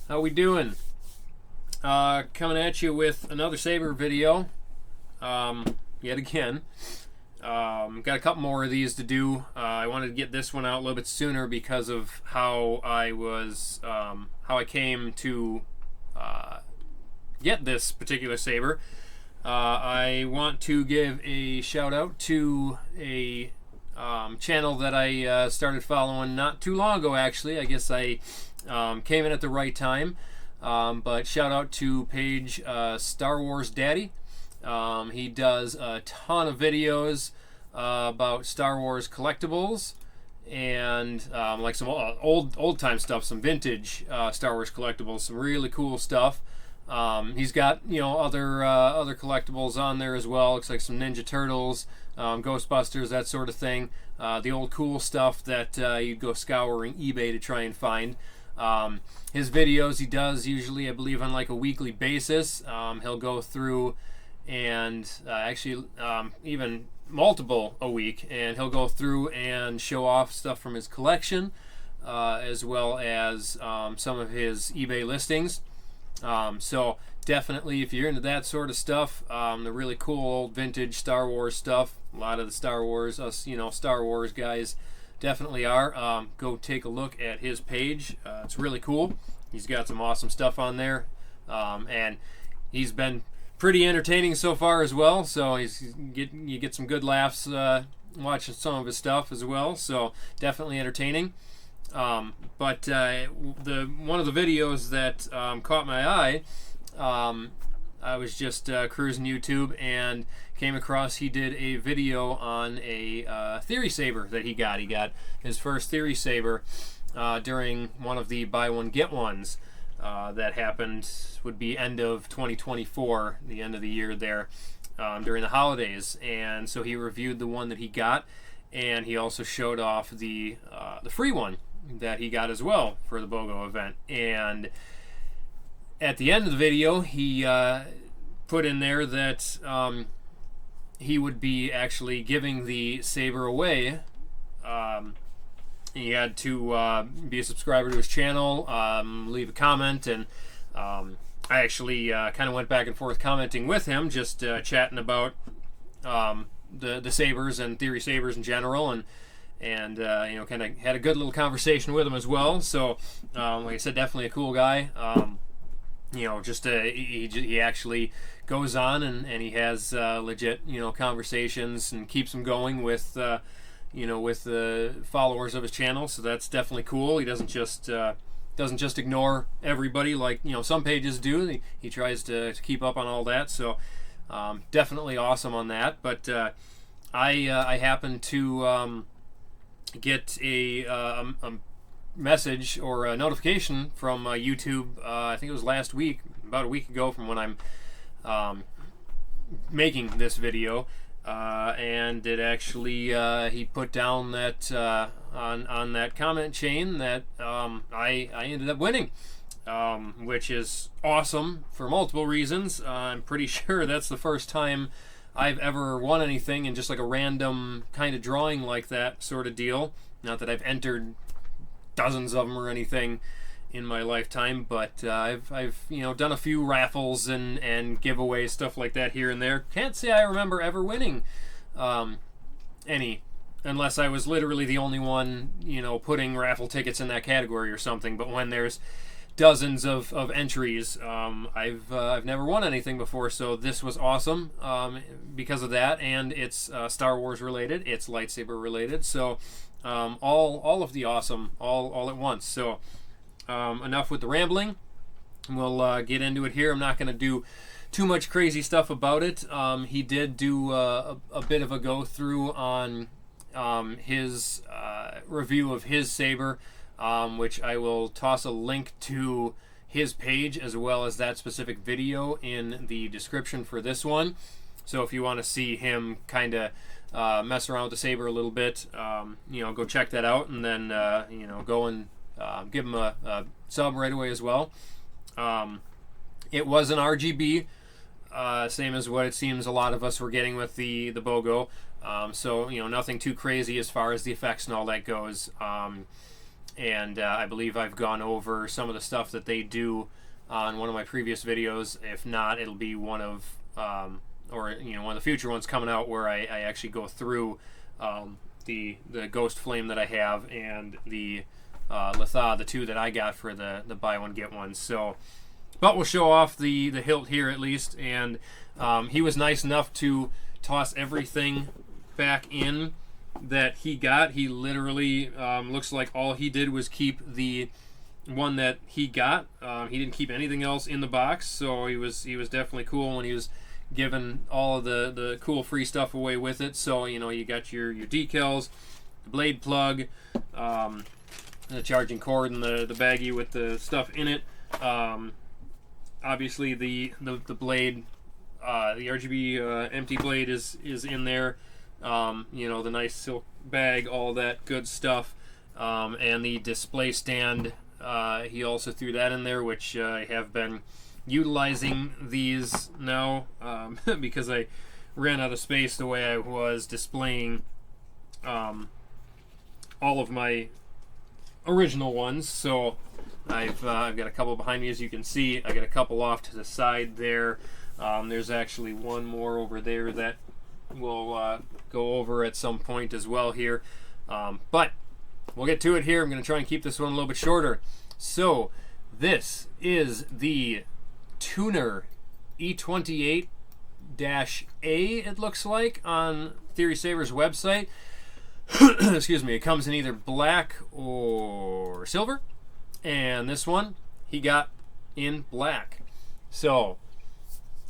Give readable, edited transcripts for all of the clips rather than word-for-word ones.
How we doing? Coming at you with another Saber video. Yet again. Got a couple more of these to do. I wanted to get this one out a little bit sooner because of how I came to get this particular Saber. I want to give a shout out to a channel that I started following not too long ago, actually. I guess I came in at the right time. But shout out to page Star Wars Daddy. He does a ton of videos about Star Wars collectibles and like some old time stuff, some vintage Star Wars collectibles, some really cool stuff. He's got other collectibles on there as well. Looks like some Ninja Turtles, Ghostbusters, that sort of thing. The old cool stuff that you'd go scouring eBay to try and find. His videos he does usually, I believe, on like a weekly basis. He'll go through and even multiple a week, and he'll go through and show off stuff from his collection, as well as some of his eBay listings. So definitely, if you're into that sort of stuff, the really cool old vintage Star Wars stuff, a lot of the Star Wars, Star Wars guys definitely are. Go take a look at his page. It's really cool. He's got some awesome stuff on there, and he's been pretty entertaining so far as well. So you get some good laughs watching some of his stuff as well. So definitely entertaining. But one of the videos that caught my eye, I was just cruising YouTube and came across he did a video on a Theory Saber that he got. He got his first Theory Saber during one of the buy one get ones that happened, would be end of 2024, the end of the year there, during the holidays. And so he reviewed the one that he got, and he also showed off the free one that he got as well for the BOGO event. And at the end of the video, he put in there that he would be actually giving the Saber away. He had to be a subscriber to his channel, leave a comment, and I actually kind of went back and forth commenting with him, just chatting about the Sabers and Theory Sabers in general, and kind of had a good little conversation with him as well. So like I said, definitely a cool guy. He actually goes on and he has legit conversations and keeps them going with the followers of his channel. So that's definitely cool. He doesn't just ignore everybody like some pages do. He tries to keep up on all that. So definitely awesome on that. But I happened to get a message or a notification from YouTube. I think it was last week, about a week ago from when I'm making this video, and it actually he put down that on that comment chain that I ended up winning, which is awesome for multiple reasons. I'm pretty sure that's the first time I've ever won anything in just like a random kind of drawing like that sort of deal. Not that I've entered dozens of them or anything in my lifetime, but I've done a few raffles and giveaways, stuff like that here and there. Can't say I remember ever winning any, unless I was literally the only one putting raffle tickets in that category or something. But when there's dozens of entries, I've never won anything before, so this was awesome because of that. And it's Star Wars related, it's lightsaber related, so all of the awesome all at once. So enough with the rambling. We'll get into it here. I'm not going to do too much crazy stuff about it. He did do a bit of a go through on his review of his Saber, which I will toss a link to his page as well as that specific video in the description for this one. So if you want to see him kind of mess around with the Saber a little bit, go check that out, and then go and give him a sub right away as well. It was an RGB, same as what it seems a lot of us were getting with the BOGO. So nothing too crazy as far as the effects and all that goes. and I believe I've gone over some of the stuff that they do on one of my previous videos. If not, it'll be one of or one of the future ones coming out where I actually go through the Ghost Flame that I have and the Letha, the two that I got for the buy one get one. So, but we'll show off the hilt here at least, and he was nice enough to toss everything back in that he got. He literally looks like all he did was keep the one that he got. He didn't keep anything else in the box, so he was definitely cool when he was giving all of the cool free stuff away with it. So you got your decals, the blade plug, the charging cord, and the baggie with the stuff in it. Obviously the blade, the RGB empty blade is in there. The nice silk bag, all that good stuff, and the display stand. He also threw that in there, which I have been utilizing these now because I ran out of space the way I was displaying all of my original ones. So I've got a couple behind me, as you can see. I got a couple off to the side there. There's actually one more over there that we'll go over at some point as well here. But we'll get to it here. I'm going to try and keep this one a little bit shorter. So this is the Tuner E28-A, it looks like, on Theory Saber's website. Excuse me. It comes in either black or silver, and this one he got in black. So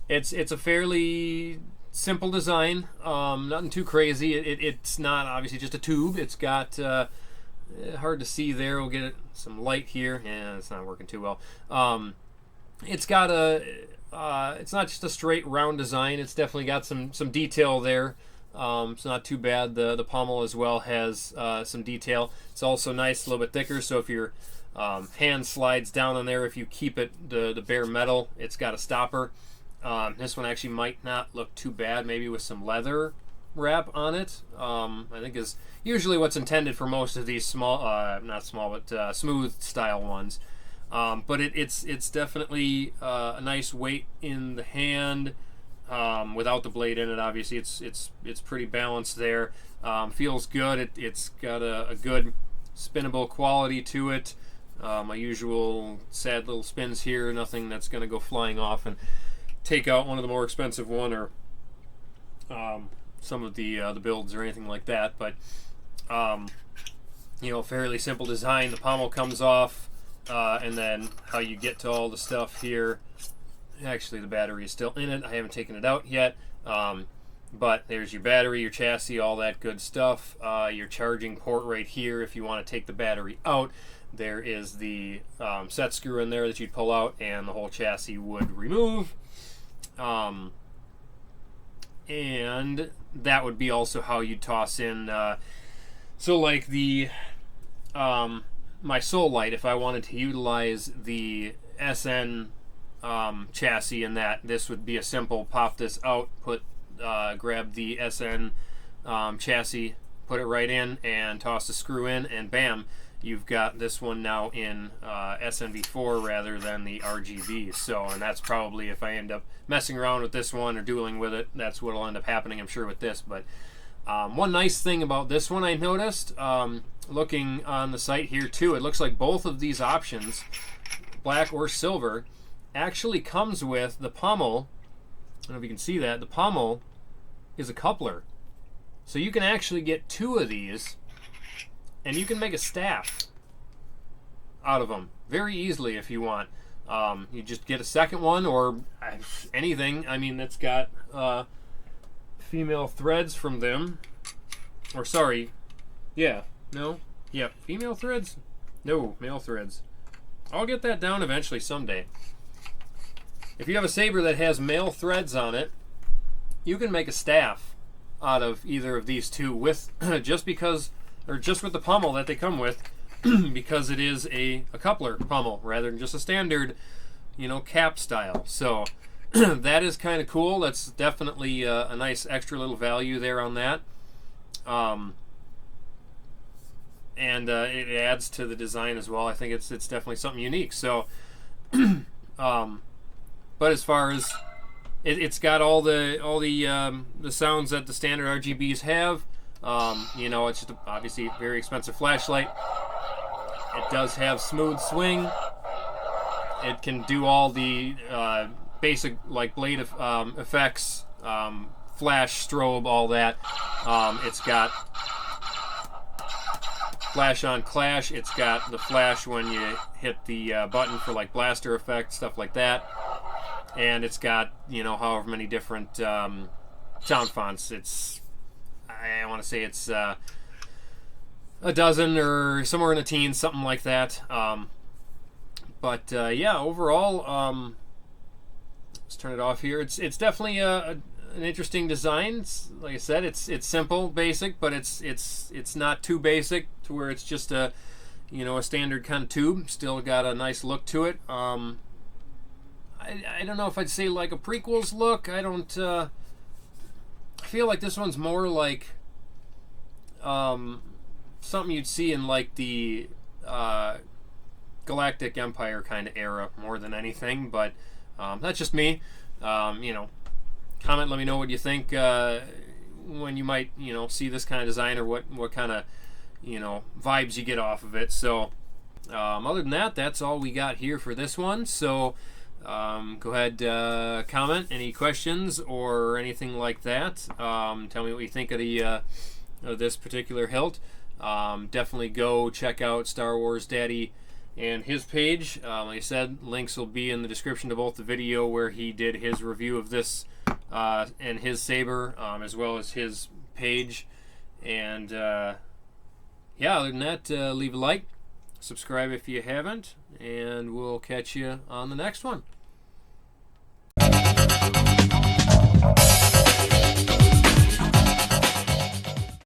it's a fairly simple design, nothing too crazy. It's not obviously just a tube. It's got hard to see there. We'll get some light here. Yeah, it's not working too well. It's got it's not just a straight round design. It's definitely got some detail there. It's not too bad. The pommel as well has some detail. It's also nice, a little bit thicker, so if your hand slides down on there, if you keep it the bare metal, it's got a stopper. This one actually might not look too bad, maybe with some leather wrap on it. I think is usually what's intended for most of these small, not small, but smooth style ones. But it's definitely a nice weight in the hand. Without the blade in it, obviously it's pretty balanced there. Feels good. It's got a good spinnable quality to it. My usual sad little spins here, nothing that's going to go flying off and take out one of the more expensive one or some of the builds or anything like that. But fairly simple design. The pommel comes off, and then how you get to all the stuff here. Actually, the battery is still in it. I haven't taken it out yet. But there's your battery, your chassis, all that good stuff. Your charging port right here if you want to take the battery out. There is the set screw in there that you'd pull out and the whole chassis would remove. And that would be also how you'd toss in. So like the my Soul Light, if I wanted to utilize the SN chassis in that, this would be a simple pop this out, grab the SN chassis, put it right in, and toss the screw in, and bam, you've got this one now in SNV4 rather than the RGB. So, and that's probably, if I end up messing around with this one or dueling with it, that's what will end up happening, I'm sure, with this. But one nice thing about this one I noticed, looking on the site here too, it looks like both of these options, black or silver, actually comes with the pommel. I don't know if you can see that. The pommel is a coupler. So you can actually get two of these and you can make a staff out of them very easily if you want. You just get a second one or anything. I mean, that's got female threads from them. Or sorry, yeah, no, yeah, female threads? No, male threads. I'll get that down eventually someday. If you have a saber that has male threads on it, you can make a staff out of either of these two with just with the pommel that they come with, because it is a coupler pommel rather than just a standard, cap style. So that is kind of cool. That's definitely a nice extra little value there on that. and it adds to the design as well. I think it's definitely something unique. So, but as far as it's got all the sounds that the standard RGBs have. You know, it's just obviously a very expensive flashlight. It does have smooth swing. It can do all the basic like blade effects, flash, strobe, all that. It's got flash on clash. It's got the flash when you hit the button for like blaster effect, stuff like that. And it's got, you know, however many different sound fonts. I want to say it's a dozen or somewhere in the teens, something like that. But yeah, overall, let's turn it off here. It's definitely an interesting design. Like I said, it's simple, basic, but it's not too basic to where it's just a, you know, a standard kind of tube. Still got a nice look to it. I don't know if I'd say like a prequels look. I don't. I feel like this one's more like something you'd see in like the Galactic Empire kind of era more than anything. But that's just me. You know, comment. Let me know what you think when you might, you know, see this kind of design, or what kind of, you know, vibes you get off of it. So other than that, that's all we got here for this one. So. Go ahead, comment any questions or anything like that. Tell me what you think of this particular hilt. Definitely go check out Star Wars Daddy and his page. Like I said, links will be in the description to both the video where he did his review of this and his saber, as well as his page. And yeah, other than that, leave a like, subscribe if you haven't, and we'll catch you on the next one.